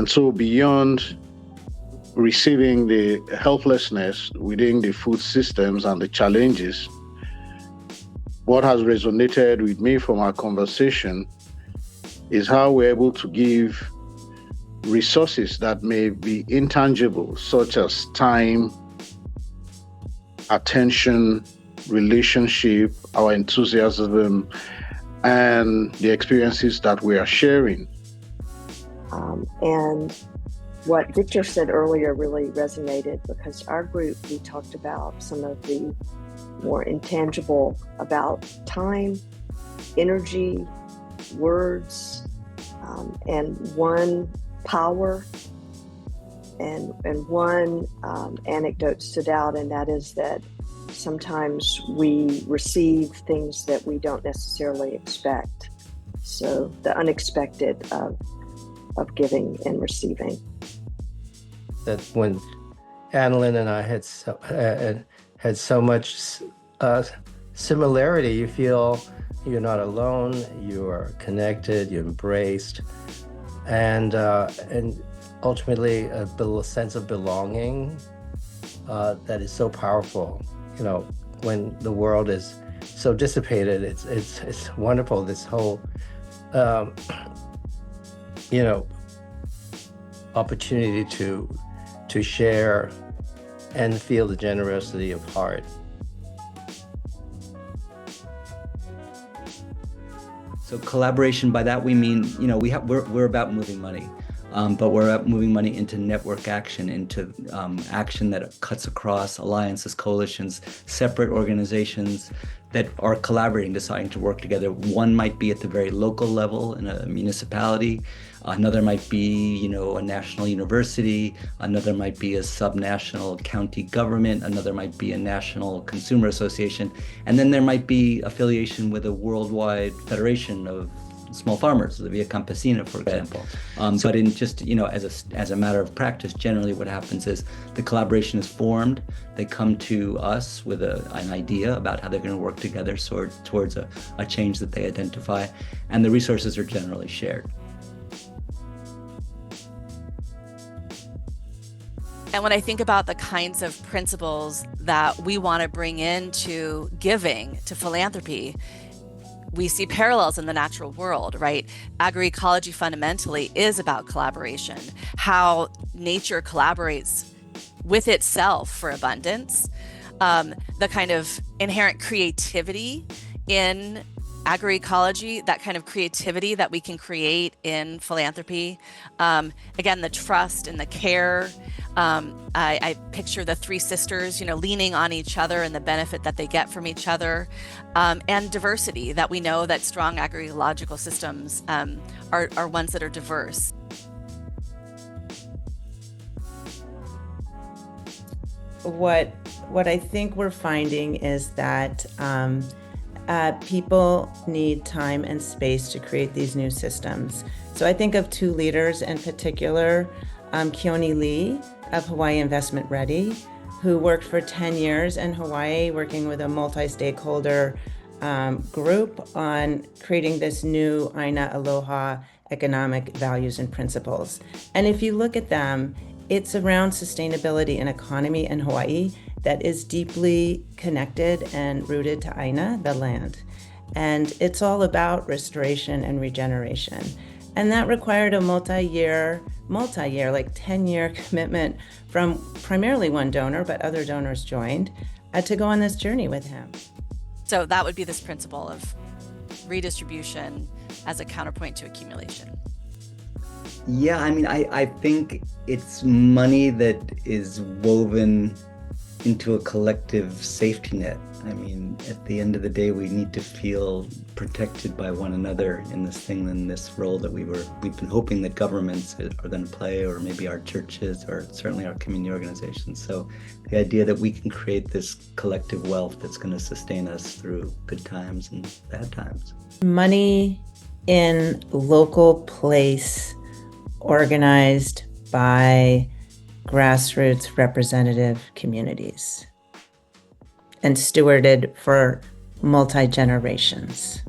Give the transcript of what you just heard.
And so beyond receiving the helplessness within the food systems and the challenges, what has resonated with me from our conversation is how we're able to give resources that may be intangible, such as time, attention, relationship, our enthusiasm, and the experiences that we are sharing. And what Victor said earlier really resonated, because our group, we talked about some of the more intangible about time, energy, words, and one power. And one anecdote stood out, and that is that sometimes we receive things that we don't necessarily expect. So the unexpected of giving and receiving. That when Annalyn and I had so much similarity, you feel you're not alone, you are connected, you're embraced, and ultimately a sense of belonging that is so powerful. You know, when the world is so dissipated, it's wonderful. This whole opportunity to share and feel the generosity of heart. So collaboration, by that we mean, we're about moving money, but we're about moving money into network action, into action that cuts across alliances, coalitions, separate organizations that are collaborating, deciding to work together. One might be at the very local level in a municipality. Another might be, a national university. Another might be a subnational county government. Another might be a national consumer association. And then there might be affiliation with a worldwide federation of small farmers, the Via Campesina, for example. But in just, as a matter of practice, generally what happens is the collaboration is formed. They come to us with an idea about how they're going to work together towards a change that they identify, and the resources are generally shared. And when I think about the kinds of principles that we want to bring into giving, to philanthropy, we see parallels in the natural world, right? Agroecology fundamentally is about collaboration, how nature collaborates with itself for abundance, the kind of inherent creativity in agroecology, that kind of creativity that we can create in philanthropy. Again, the trust and the care. I picture the three sisters, leaning on each other and the benefit that they get from each other, and diversity, that we know that strong agroecological systems are ones that are diverse. What I think we're finding is that people need time and space to create these new systems. So I think of two leaders in particular, Keone Lee of Hawaii Investment Ready, who worked for 10 years in Hawaii, working with a multi-stakeholder group on creating this new Aina Aloha economic values and principles. And if you look at them, it's around sustainability and economy in Hawaii that is deeply connected and rooted to Aina, the land. And it's all about restoration and regeneration. And that required a multi-year, like 10-year commitment from primarily one donor, but other donors joined, to go on this journey with him. So that would be this principle of redistribution as a counterpoint to accumulation. Yeah, I think it's money that is woven into a collective safety net. At the end of the day, we need to feel protected by one another in this role that we've been hoping that governments are going to play, or maybe our churches, or certainly our community organizations. So the idea that we can create this collective wealth that's going to sustain us through good times and bad times. Money in local place, organized by grassroots representative communities and stewarded for multi-generations.